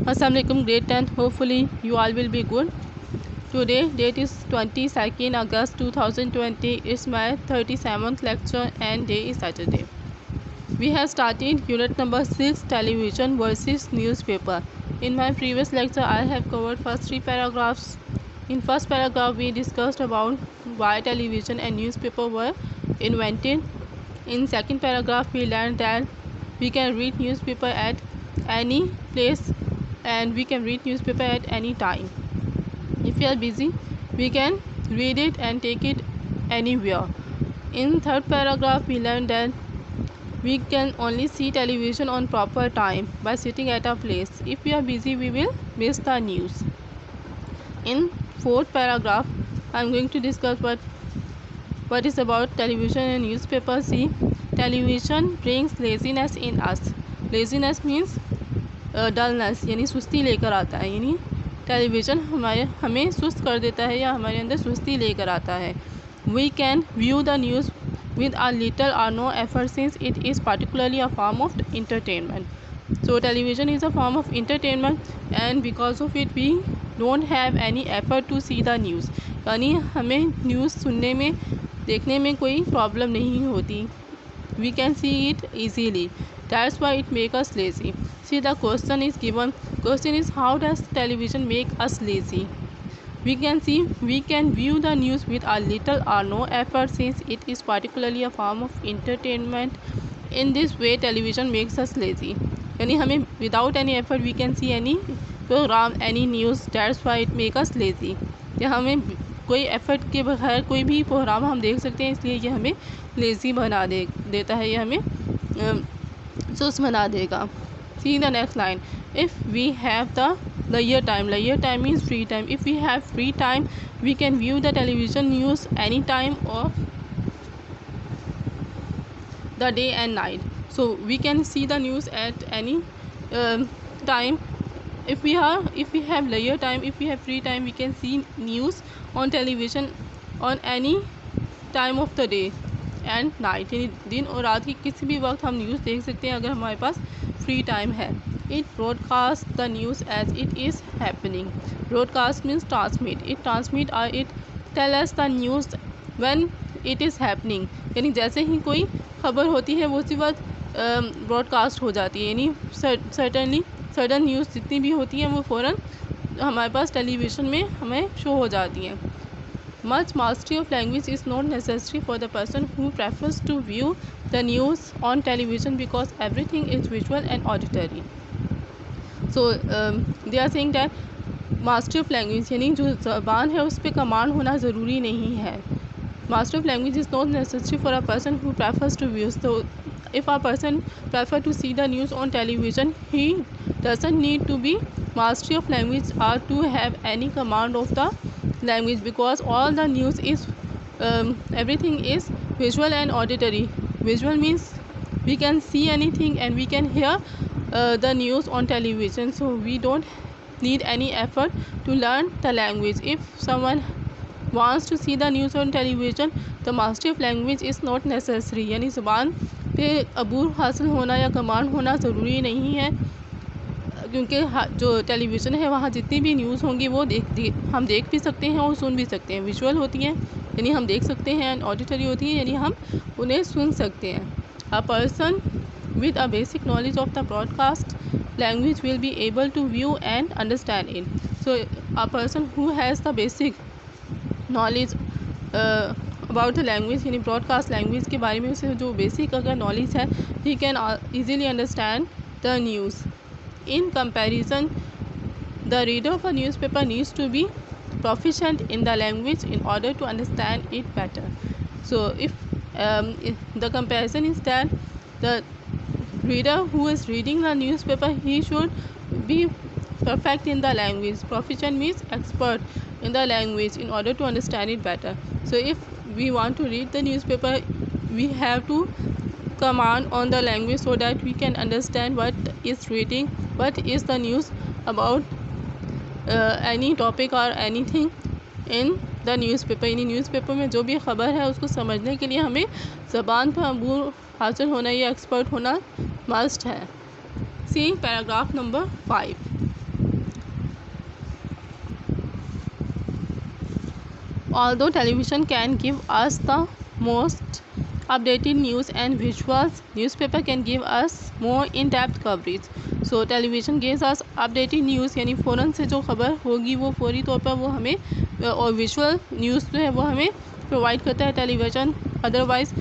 Assalamualaikum grade 10. Hopefully you all will be good. Today date is 22nd August 2020. It's my 37th lecture and day is Saturday. We have started unit number 6, television versus newspaper. In my previous lecture I have covered first 3 paragraphs. In first paragraph we discussed about why television and newspaper were invented. In second paragraph we learned that we can read newspaper at any place and we can read newspaper at any time. If we are busy, we can read it and take it anywhere. In third paragraph we learned that we can only see television on proper time by sitting at a place. If we are busy, we will miss the news. In fourth paragraph I am going to discuss what is about television and newspaper. See, television brings laziness in us. Laziness means dullness, यानी सुस्ती लेकर आता है, यानी television हमें सुस्त कर देता है या हमारे अंदर सुस्ती लेकर आता है. We can view the news with a little or no effort since it is particularly a form of entertainment. So television is a form of entertainment and because of it we don't have any effort to see the news. यानी हमें news सुनने में देखने में कोई problem नहीं होती. We can see it easily. That's why it makes us lazy. See, the question is given. Question is, how does television make us lazy? We can view the news with a little or no effort since it is particularly a form of entertainment. In this way television makes us lazy. यानी हमें without any effort we can see any program, any news. That's why it makes us lazy. या हमें कोई effort के बगैर कोई भी programme हम देख सकते हैं, इसलिए ये हमें लेज़ी बना देता है, ये हमें सुस्त बना देगा. See the next line. If we have the leisure time means free time. If we have free time, we can view the television news any time of the day and night. So we can see the news at any time. If we have leisure time, if we have free time, we can see news on television on any time of the day and night. यानी दिन और रात की किसी भी वक्त हम news देख सकते हैं अगर हमारे पास फ्री टाइम है. It broadcasts the news as it is happening. Broadcast means transmit. It transmit or it tell us the news when it is happening. यानी जैसे ही कोई खबर होती है वो उसी वक्त ब्रॉडकास्ट हो जाती है. यानी सडन न्यूज़ जितनी भी होती हैं वो फ़ौरन हमारे पास टेलीविज़न में हमें शो हो जाती हैं. Much mastery of language is not necessary for the person who prefers to view the news on television because everything is visual and auditory. So they are saying that mastery of language यानी जो ज़बान है उस पर command होना ज़रूरी नहीं है. Mastery of language is not necessary for a person who prefers to view. So if a person prefer to see the news on television, he doesn't need to be mastery of language or to have any command of the language because all the news is everything is visual and auditory. Visual means we can see anything and we can hear the news on television, so we don't need any effort to learn the language. If someone wants to see the news on television, the mastery of language is not necessary. यानी ज़बान पे अबूर हासिल होना या command होना ज़रूरी नहीं है क्योंकि जो टेलीविज़न है वहाँ जितनी भी न्यूज़ होंगी वो हम देख भी सकते हैं और सुन भी सकते हैं. विजुअल होती हैं यानी हम देख सकते हैं एंड ऑडिटरी होती हैं यानी हम उन्हें सुन सकते हैं. A person with a basic knowledge of the broadcast language will be able to view and understand it. So a person who has the basic knowledge about the language यानी broadcast language के बारे में उसे जो basic अगर knowledge है, he can easily understand the news. In comparison, the reader of a newspaper needs to be proficient in the language in order to understand it better. So if the comparison is that the reader who is reading the newspaper, he should be perfect in the language. Proficient means expert in the language in order to understand it better. So if we want to read the newspaper, we have to command on the language so that we can understand what is reading, what is the news about any topic or anything in the newspaper. यानी newspaper में जो भी ख़बर है उसको समझने के लिए हमें ज़बान पर अबूर हासिल होना या एक्सपर्ट होना मस्ट है. सी paragraph number 5. Although television can give us the most updated news and visuals, newspaper can give us more in-depth coverage. So television gives us updated news, यानी फ़ौरन से जो खबर होगी वो फौरी तौर पर वो हमें, और विजुअल न्यूज़ जो है वो हमें प्रोवाइड करता है टेलीविज़न। अदरवाइज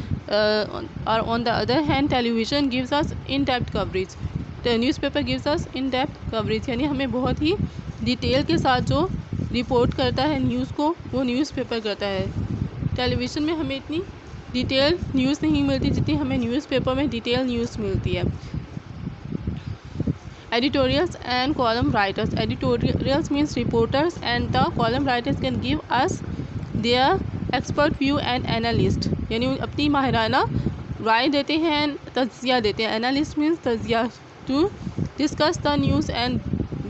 और on the other hand television gives us in depth coverage, newspaper gives us in depth coverage, यानी हमें बहुत ही डिटेल के साथ जो रिपोर्ट करता है न्यूज़ को वो न्यूज़पेपर करता है। टेलीविज़न में हमें इतनी डिटेल न्यूज़ नहीं मिलती जितनी हमें न्यूज़पेपर में डिटेल न्यूज़ मिलती है। Editorials and column writers. Editorials means reporters and the column writers can give us their expert view and analyst, यानी अपनी माहिराना राय देते हैं, तज्जिया देते हैं। Analyst means तज्जिया, to discuss the news and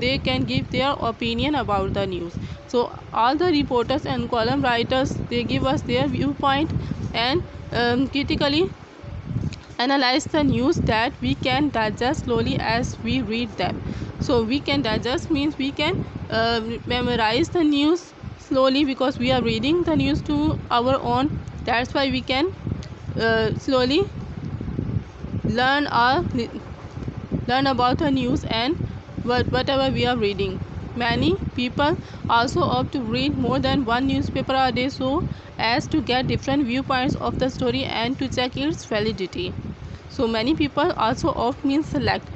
they can give their opinion about the news. So all the reporters and column writers, they give us their viewpoint and critically analyze the news that we can digest slowly as we read them. So we can digest means we can memorize the news slowly because we are reading the news to our own. That's why we can slowly learn about the news and whatever we are reading. Many people also opt to read more than one newspaper a day so as to get different viewpoints of the story and to check its validity. So many people also opt means select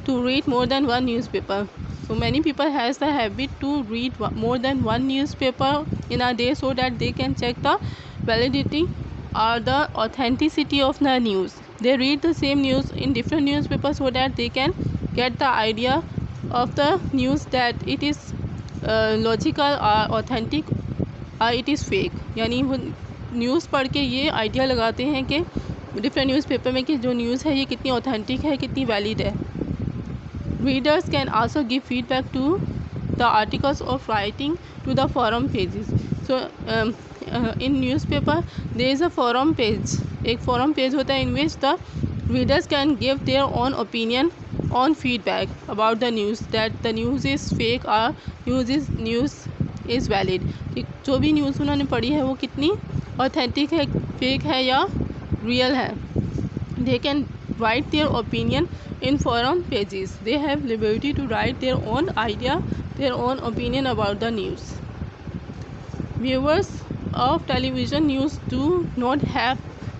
to read more than one newspaper. So many people has the habit to read more than one newspaper in a day so that they can check the validity or the authenticity of the news. They read the same news in different newspapers so that they can get the idea of the news that it is logical or authentic or it is fake, यानी वो news पढ़ के ये idea लगाते हैं कि different newspaper में कि जो न्यूज़ है ये कितनी ऑथेंटिक है, कितनी वैलिड है। Readers can also give feedback to the articles of writing to the forum pages. So in newspaper there is a forum page, एक फोरम पेज होता है in which the readers can give their own opinion on feedback about the news that the news is fake और news is valid, कि जो भी news उन्होंने पढ़ी है वो कितनी ऑथेंटिक है, फेक है या रियल है। They can write their opinion in forum pages. They have liberty to write their own idea, their own opinion about the news. Viewers of television news do not have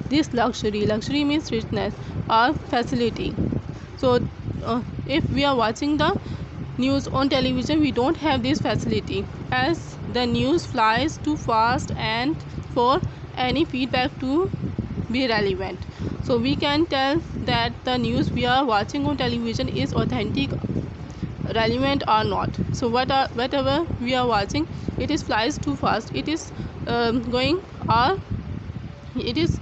this luxury. Luxury means richness or facility. So if we are watching the news on television, we don't have this facility as the news flies too fast and for any feedback to be relevant. So we can tell that the news we are watching on television is authentic, relevant or not. So whatever we are watching, it is flies too fast, it is going or it is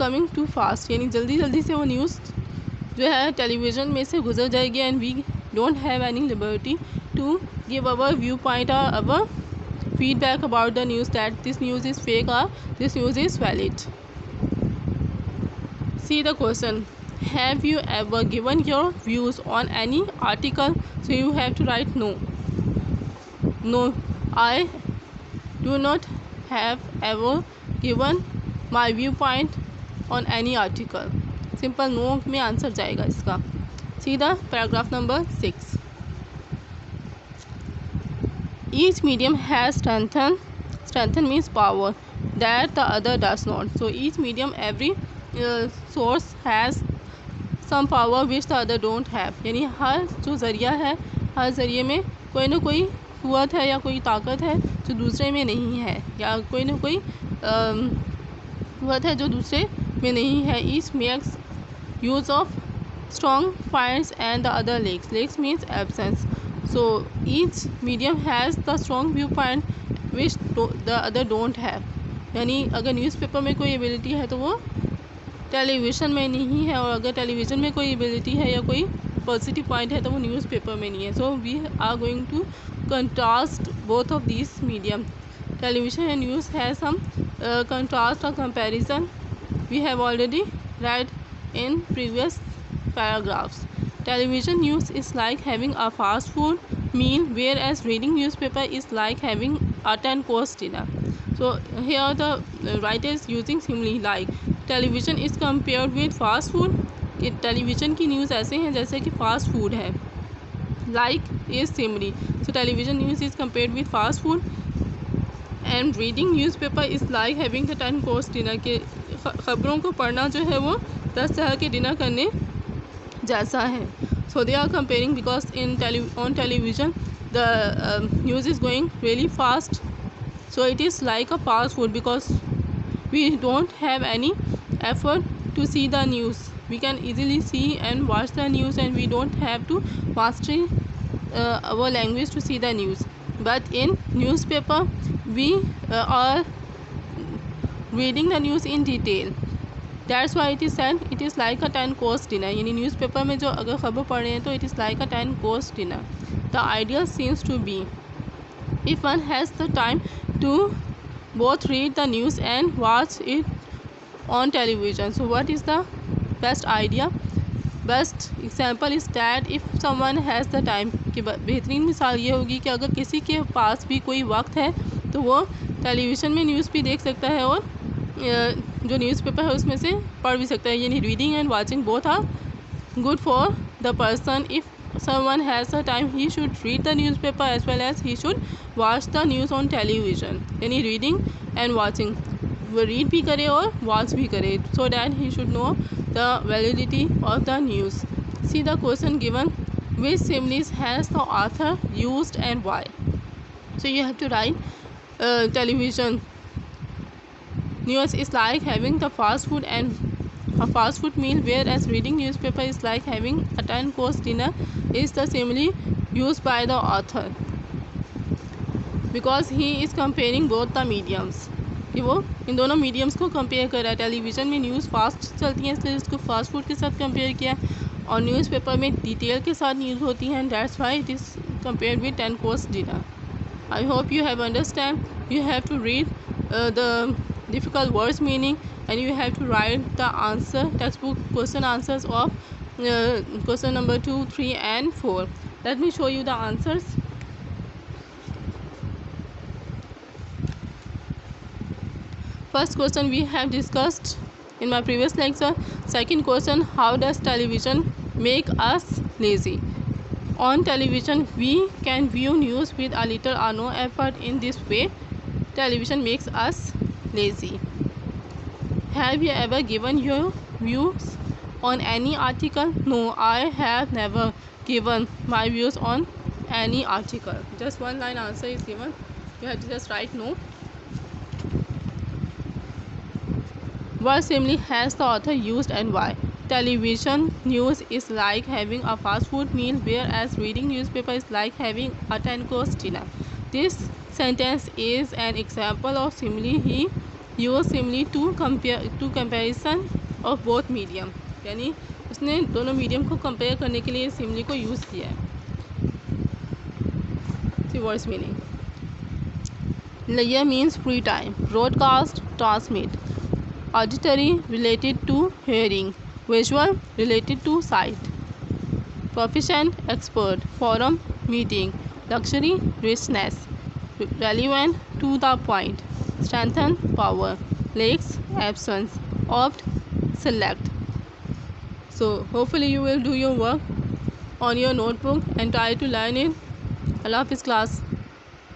coming too fast, यानी जल्दी जल्दी से वो news जो है television में से गुजर जाएगी and we don't have any liberty to give our viewpoint or our feedback about the news that this news is fake or this news is valid. See the question. Have you ever given your views on any article? So you have to write no. No, I do not have ever given my viewpoint on any article. Simple no में answer जाएगा इसका। See the paragraph number 6. Each medium has strengthen means power that the other does not. So each medium, every source has some power which the other don't have, यानी हर जो ज़रिया है, हर ज़रिए में कोई ना कोई क़ुव्वत है या कोई ताकत है जो दूसरे में नहीं है, या कोई ना कोई क़ुव्वत है जो दूसरे में नहीं है। Each makes use of strong points and the other lacks. Lacks means absence. So each medium has the strong viewpoint which the other don't have. यानी अगर न्यूज़पेपर में कोई एबिलिटी है तो वो टेलीविज़न में नहीं है, और अगर टेलीविज़न में कोई एबिलिटी है या कोई पॉजिटिव पॉइंट है तो वो न्यूज़पेपर में नहीं है. So we are going to contrast both of this medium. Television and news has some contrast or comparison we have already read in previous paragraphs. Television news is like having a fast food meal, whereas reading newspaper is like having a 10-course dinner. So here the writer is using simile like television is compared with fast food. कि television की news ऐसे हैं जैसे कि fast food है. Like is simile. So television news is compared with fast food. And reading newspaper is like having the 10 course dinner. के ख़बरों को पढ़ना जो है वो 10 तरह के डिनर करने जैसा है. So they are comparing because on television the news is going really fast. So it is like a fast food because we don't have any effort to see the news. We can easily see and watch the news and we don't have to master our language to see the news. But in newspaper we are reading the news in detail. That's why it is said it is like a 10 course dinner. यानी newspaper में जो अगर खबर पढ़ रहे हैं तो it is like a 10 course dinner. The ideal seems to be if one has the time to both read the news and watch it on television. So what is the best idea? Best example is that if someone has the time. कि बेहतरीन मिसाल ये होगी कि अगर किसी के पास भी कोई वक्त है तो वो टेलीविज़न में न्यूज़ भी देख सकता है और जो न्यूज़पेपर है उसमें से पढ़ भी सकता है. यानी reading and watching both are good for the person. If someone has a time he should read the newspaper as well as he should watch the news on television. यानी reading and watching, वो read भी करे और watch भी करे so that he should know the validity of the news. See the question given, which similes has the author used and why? So you have to write television news is like having the fast food and a fast food meal, whereas reading newspaper is like having a 10 course dinner is the simile used by the author because he is comparing both the mediums. कि वो इन दोनों mediums को compare कर रहा है. Television में news fast चलती हैं इसलिए इसको फास्ट फूड के साथ कंपेयर किया और न्यूज़पेपर में डिटेल के साथ न्यूज़ होती हैं and that's why it is compared with 10 course dinner. I hope you have understand. You have to read the difficult words meaning and you have to write the answer textbook question answers of question number 2, 3 and 4. Let me show you the answers. First question we have discussed in my previous lecture. Second question, how does television make us lazy? On television we can view news with a little or no effort. In this way television makes us lazy. Have you ever given your views on any article? No, I have never given my views on any article. Just one line answer is given. You have to just write no. What simile has the author used and why? Television news is like having a fast food meal, whereas reading newspaper is like having a 10 course dinner. This sentence is an example of simile. He used simile to comparison of both medium. यानी उसने दोनों medium को compare करने के लिए simile को use किया है. See words meaning. Layer means free time. Broadcast, transmit. Auditory related to hearing. Visual related to sight. Proficient, expert. Forum, meeting. Luxury, richness. Relevant, to the point. Strengthen, power. Lakes, absence. Opt, select. So hopefully you will do your work on your notebook and try to learn it. Allah Hafiz class.